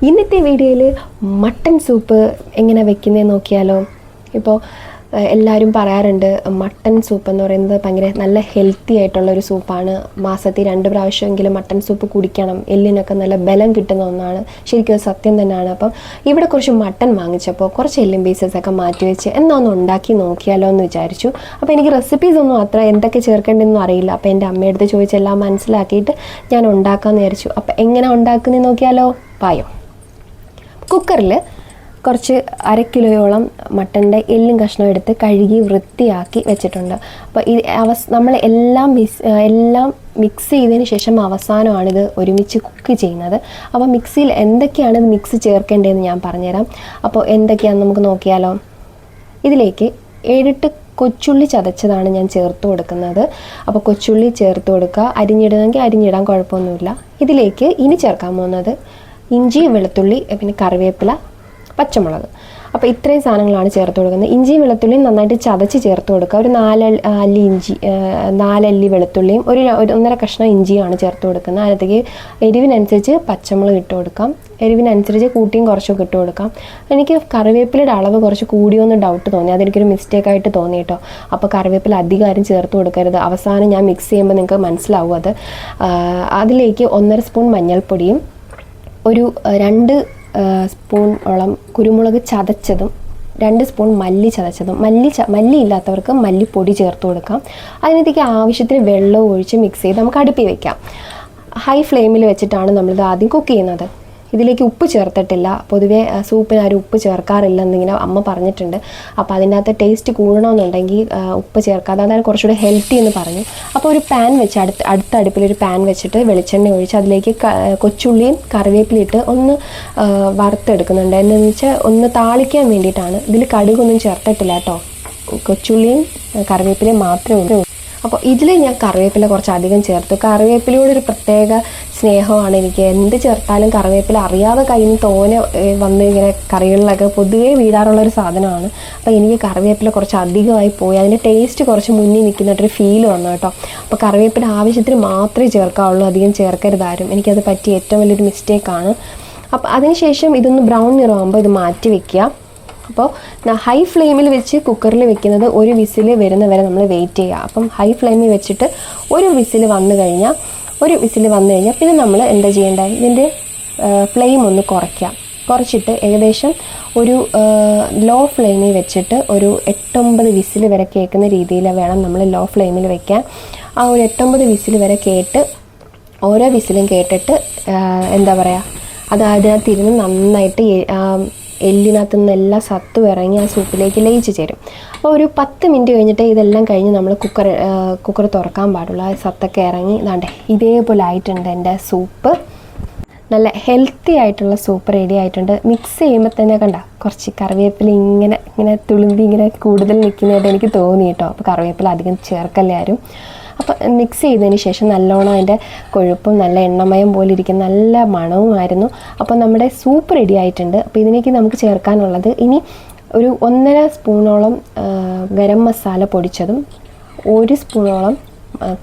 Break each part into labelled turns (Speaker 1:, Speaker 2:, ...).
Speaker 1: ഇന്നത്തെ വീഡിയോയിൽ mutton soup എങ്ങനെ വെക്കുന്നതെന്ന് നോക്കിയാലോ. ഇപ്പോൾ എല്ലാവരും പറയാറുണ്ട് മട്ടൻ സൂപ്പ് എന്ന് പറയുന്നത് ഭയങ്കര നല്ല ഹെൽത്തി ആയിട്ടുള്ളൊരു സൂപ്പാണ്. മാസത്തിൽ 2 പ്രാവശ്യമെങ്കിലും മട്ടൻ സൂപ്പ് കുടിക്കണം, എല്ലിനൊക്കെ നല്ല ബലം കിട്ടുന്ന ഒന്നാണ്. ശരിക്കും സത്യം തന്നെയാണ്. അപ്പം ഇവിടെ കുറച്ച് മട്ടൻ വാങ്ങിച്ചപ്പോൾ കുറച്ച് എല്ലും പീസസൊക്കെ മാറ്റി വെച്ച് എന്നാൽ ഒന്ന് ഉണ്ടാക്കി നോക്കിയാലോ എന്ന് വിചാരിച്ചു. അപ്പോൾ എനിക്ക് റെസിപ്പീസ് ഒന്നും അത്ര എന്തൊക്കെ ചേർക്കേണ്ടതെന്നും അറിയില്ല. അപ്പോൾ എൻ്റെ അമ്മയടുത്ത് ചോദിച്ചെല്ലാം മനസ്സിലാക്കിയിട്ട് ഞാൻ ഉണ്ടാക്കാമെന്ന് വിചാരിച്ചു. അപ്പോൾ എങ്ങനെ ഉണ്ടാക്കുന്നതെന്ന് നോക്കിയാലോ. പായോ കുക്കറിൽ കുറച്ച് 1/2 കിലോയോളം മട്ടൻ്റെ എല്ലും കഷ്ണം എടുത്ത് കഴുകി വൃത്തിയാക്കി വെച്ചിട്ടുണ്ട്. അപ്പോൾ നമ്മൾ എല്ലാം മിക്സ് ചെയ്തതിന് ശേഷം അവസാനമാണിത് ഒരുമിച്ച് കുക്ക് ചെയ്യുന്നത്. അപ്പോൾ മിക്സിയിൽ എന്തൊക്കെയാണ് ഇത് മിക്സ് ചേർക്കേണ്ടതെന്ന് ഞാൻ പറഞ്ഞുതരാം. അപ്പോൾ എന്തൊക്കെയാണെന്ന് നമുക്ക് നോക്കിയാലോ. ഇതിലേക്ക് 7-8 കൊച്ചുള്ളി ചതച്ചതാണ് ഞാൻ ചേർത്ത് കൊടുക്കുന്നത്. അപ്പോൾ കൊച്ചുള്ളി ചേർത്ത് കൊടുക്കുക. അരിഞ്ഞിടുന്നെങ്കിൽ അരിഞ്ഞിടാൻ കുഴപ്പമൊന്നുമില്ല. ഇതിലേക്ക് ഇനി ചേർക്കാൻ പോകുന്നത് ഇഞ്ചി, വെളുത്തുള്ളി, പിന്നെ കറിവേപ്പില, പച്ചമുളക്. അപ്പോൾ ഇത്രയും സാധനങ്ങളാണ് ചേർത്ത് കൊടുക്കുന്നത്. ഇഞ്ചിയും വെളുത്തുള്ളിയും നന്നായിട്ട് ചതച്ച് ചേർത്ത് കൊടുക്കുക. ഒരു 4 അല്ലി ഇഞ്ചി, 4 അല്ലി വെളുത്തുള്ളിയും, ഒരു 1.5 കഷ്ണം ഇഞ്ചിയാണ് ചേർത്ത് കൊടുക്കുന്നത്. അതിനകത്തേക്ക് എരിവിനനുസരിച്ച് പച്ചമുളക് ഇട്ട് കൊടുക്കാം. എരിവിനനുസരിച്ച് കൂട്ടിയും കുറച്ചൊക്കെ ഇട്ട് കൊടുക്കാം. എനിക്ക് കറിവേപ്പിലയുടെ അളവ് കുറച്ച് കൂടിയോന്ന് ഡൗട്ട് തോന്നി. അതെനിക്കൊരു മിസ്റ്റേക്കായിട്ട് തോന്നി കേട്ടോ. അപ്പോൾ കറിവേപ്പില അധികം ചേർത്ത് കൊടുക്കരുത്. അവസാനം ഞാൻ മിക്സ് ചെയ്യുമ്പോൾ നിങ്ങൾക്ക് മനസ്സിലാവും അത്. അതിലേക്ക് 1.5 സ്പൂൺ മഞ്ഞൾപ്പൊടിയും ഒരു 2 സ്പൂണോളം കുരുമുളക് ചതച്ചതും 2 സ്പൂൺ മല്ലി ചതച്ചതും. മല്ലി ഇല്ലാത്തവർക്ക് മല്ലിപ്പൊടി ചേർത്ത് കൊടുക്കാം. അതിനകത്തേക്ക് ആവശ്യത്തിന് വെള്ളവും ഒഴിച്ച് മിക്സ് ചെയ്ത് നമുക്ക് അടുപ്പിൽ വയ്ക്കാം. ഹൈ ഫ്ലെയിമിൽ വെച്ചിട്ടാണ് നമ്മളിത് ആദ്യം കുക്ക് ചെയ്യുന്നത്. ഇതിലേക്ക് ഉപ്പ് ചേർത്തിട്ടില്ല. പൊതുവേ സൂപ്പിന് ആരും ഉപ്പ് ചേർക്കാറില്ല എന്നിങ്ങനെ അമ്മ പറഞ്ഞിട്ടുണ്ട്. അപ്പോൾ അതിൻ്റെ അകത്ത് ടേസ്റ്റ് കൂടണമെന്നുണ്ടെങ്കിൽ ഉപ്പ് ചേർക്കാതെ, അതാണ് കുറച്ചുകൂടെ ഹെൽത്തി എന്ന് പറഞ്ഞു. അപ്പോൾ ഒരു പാൻ വെച്ച് അടുത്ത അടുപ്പിലൊരു പാൻ വെച്ചിട്ട് വെളിച്ചെണ്ണ ഒഴിച്ച് അതിലേക്ക് കൊച്ചുള്ളിയും കറിവേപ്പിലിട്ട് ഒന്ന് വറുത്തെടുക്കുന്നുണ്ട്. എന്താണെന്ന് വെച്ചാൽ ഒന്ന് താളിക്കാൻ വേണ്ടിയിട്ടാണ്. ഇതിൽ കടുകൊന്നും ചേർത്തിട്ടില്ല കേട്ടോ. കൊച്ചുള്ളിയും കറിവേപ്പിലയും മാത്രമേ ഉള്ളൂ. അപ്പോൾ ഇതിൽ ഞാൻ കറിവേപ്പില കുറച്ച് അധികം ചേർത്തു. കറിവേപ്പിലയോടൊരു പ്രത്യേക സ്നേഹമാണ് എനിക്ക്. എന്ത് ചേർത്താലും കറിവേപ്പില അറിയാതെ കയ്യിൽ നിന്ന് തോനെ വന്ന് ഇങ്ങനെ കറികളിലൊക്കെ പൊതുവേ വീഴാറുള്ളൊരു സാധനമാണ്. അപ്പോൾ എനിക്ക് കറിവേപ്പില കുറച്ച് അധികമായി പോയി. അതിൻ്റെ ടേസ്റ്റ് കുറച്ച് മുന്നിൽ നിൽക്കുന്നതായിട്ടൊരു ഫീൽ വന്നു കേട്ടോ. അപ്പോൾ കറിവേപ്പില ആവശ്യത്തിന് മാത്രമേ ചേർക്കാവുള്ളൂ, അധികം ചേർക്കരുതാരും. എനിക്കത് പറ്റിയ ഏറ്റവും വലിയൊരു മിസ്റ്റേക്കാണ്. അപ്പോൾ അതിനുശേഷം ഇതൊന്ന് ബ്രൗൺ നിറമാകുമ്പോൾ ഇത് മാറ്റി വയ്ക്കുക. അപ്പോൾ ഹൈ ഫ്ലെയിമിൽ വെച്ച് കുക്കറിൽ വെക്കുന്നത് ഒരു വിസിൽ വരുന്ന വരെ നമ്മൾ വെയിറ്റ് ചെയ്യുക. അപ്പം ഹൈ ഫ്ലെയിമിൽ വെച്ചിട്ട് ഒരു വിസിൽ വന്നു കഴിഞ്ഞാൽ പിന്നെ നമ്മൾ എന്താ ചെയ്യേണ്ടത്, ഇതിൻ്റെ ഫ്ലെയിം ഒന്ന് കുറച്ചിട്ട് ഏകദേശം ഒരു ലോ ഫ്ലെയിമിൽ വെച്ചിട്ട് ഒരു 8-9 വിസിൽ വരെ കേൾക്കുന്ന രീതിയിൽ വേണം നമ്മൾ ലോ ഫ്ലെയിമിൽ വെക്കാൻ. ആ ഒരു 8-9 വിസിൽ വരെ കേട്ട് ഓരോ വിസിലും കേട്ടിട്ട് എന്താ പറയുക, അത് അതിനകത്തിരുന്ന് നന്നായിട്ട് എല്ലിനകത്തു നിന്ന് എല്ലാ സത്തും ഇറങ്ങി ആ സൂപ്പിലേക്ക് ലയിച്ച് ചേരും. അപ്പോൾ ഒരു 10 മിനിറ്റ് കഴിഞ്ഞിട്ട് ഇതെല്ലാം കഴിഞ്ഞ് നമ്മൾ കുക്കർ തുറക്കാൻ പാടുള്ളൂ. ആ സത്തൊക്കെ ഇറങ്ങി ഇതാണ്ടേ ഇതേപോലെ ആയിട്ടുണ്ട് എൻ്റെ സൂപ്പ്. നല്ല ഹെൽത്തി ആയിട്ടുള്ള സൂപ്പ് റെഡി ആയിട്ടുണ്ട്. മിക്സ് ചെയ്യുമ്പോൾ തന്നെ കണ്ട കുറച്ച് കറിവേപ്പില ഇങ്ങനെ തുളുമ്പി ഇങ്ങനെ കൂടുതൽ നിൽക്കുന്നതായിട്ട് എനിക്ക് തോന്നി കേട്ടോ. അപ്പോൾ കറിവേപ്പില അധികം ചേർക്കല്ലേ ആരും. അപ്പോൾ മിക്സ് ചെയ്തതിന് ശേഷം നല്ലോണം അതിൻ്റെ കൊഴുപ്പും നല്ല എണ്ണമയം പോലെ ഇരിക്കുന്ന നല്ല മണവുമായിരുന്നു. അപ്പോൾ നമ്മുടെ സൂപ്പ് റെഡി ആയിട്ടുണ്ട്. അപ്പോൾ ഇതിലേക്ക് നമുക്ക് ചേർക്കാനുള്ളത് ഇനി ഒരു 1.5 സ്പൂണോളം ഗരം മസാല പൊടിച്ചതും 1 സ്പൂണോളം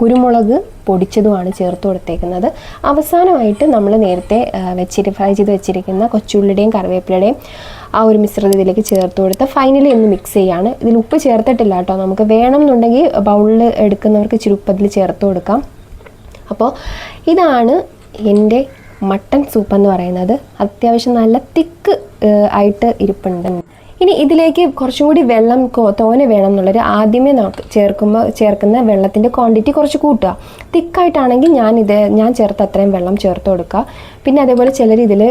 Speaker 1: കുരുമുളക് പൊടിച്ചതുമാണ് ചേർത്ത് കൊടുത്തേക്കുന്നത്. അവസാനമായിട്ട് നമ്മൾ നേരത്തെ ഫ്രൈ ചെയ്ത് വെച്ചിരിക്കുന്ന കൊച്ചുള്ളിയുടെയും കറിവേപ്പിലയുടെയും ആ ഒരു മിശ്രിതം ഇതിലേക്ക് ചേർത്ത് കൊടുത്ത് ഫൈനലി ഒന്ന് മിക്സ് ചെയ്യാണ്. ഇതിൽ ഉപ്പ് ചേർത്തിട്ടില്ല കേട്ടോ. നമുക്ക് വേണമെന്നുണ്ടെങ്കിൽ ബൗളിൽ എടുക്കുന്നവർക്ക് ഇച്ചിരി ഉപ്പ് അതിൽ ചേർത്ത് കൊടുക്കാം. അപ്പോൾ ഇതാണ് എൻ്റെ മട്ടൻ സൂപ്പ് എന്ന് പറയുന്നത്. അത്യാവശ്യം നല്ല തിക്ക് ആയിട്ട് ഇരിപ്പുണ്ട്. ഇനി ഇതിലേക്ക് കുറച്ചും കൂടി വെള്ളം തോനെ വേണം എന്നുള്ളത് ആദ്യമേ നമുക്ക് ചേർക്കുന്ന വെള്ളത്തിൻ്റെ ക്വാണ്ടിറ്റി കുറച്ച് കൂട്ടുക. തിക്കായിട്ടാണെങ്കിൽ ഞാൻ ചേർത്ത് അത്രയും വെള്ളം ചേർത്ത് കൊടുക്കുക. പിന്നെ അതേപോലെ ചിലർ ഇതിൽ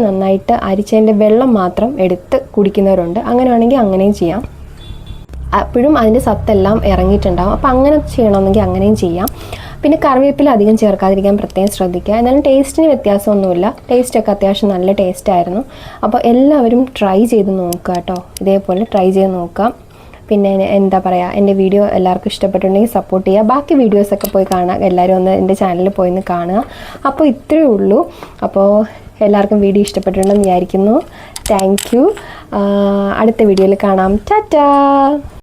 Speaker 1: നന്നായിട്ട് അരിച്ചതിൻ്റെ വെള്ളം മാത്രം എടുത്ത് കുടിക്കുന്നവരുണ്ട്. അങ്ങനെയാണെങ്കിൽ അങ്ങനെയും ചെയ്യാം. അപ്പോഴും അതിൻ്റെ സത്തെല്ലാം ഇറങ്ങിയിട്ടുണ്ടാകും. അപ്പോൾ അങ്ങനെ ചെയ്യണമെന്നെങ്കിൽ അങ്ങനെയും ചെയ്യാം. പിന്നെ കറിവേപ്പില അധികം ചേർക്കാതിരിക്കാൻ പ്രത്യേകം ശ്രദ്ധിക്കുക. എന്നാലും ടേസ്റ്റിന് വ്യത്യാസമൊന്നുമില്ല. ടേസ്റ്റൊക്കെ അത്യാവശ്യം നല്ല ടേസ്റ്റായിരുന്നു. അപ്പോൾ എല്ലാവരും ട്രൈ ചെയ്ത് നോക്കുക കേട്ടോ. ഇതേപോലെ ട്രൈ ചെയ്ത് നോക്കാം. പിന്നെ എന്താ പറയുക, എൻ്റെ വീഡിയോ എല്ലാവർക്കും ഇഷ്ടപ്പെട്ടിട്ടുണ്ടെങ്കിൽ സപ്പോർട്ട് ചെയ്യുക. ബാക്കി വീഡിയോസൊക്കെ പോയി കാണുക. എല്ലാവരും ഒന്ന് എൻ്റെ ചാനലിൽ പോയി ഒന്ന് കാണുക. അപ്പോൾ ഇത്രയേ ഉള്ളൂ. അപ്പോൾ എല്ലാവർക്കും വീഡിയോ ഇഷ്ടപ്പെട്ടിട്ടുണ്ടെന്ന് വിചാരിക്കുന്നു. Thank you. അടുത്ത വീഡിയോയിൽ കാണാം. ടാറ്റാ.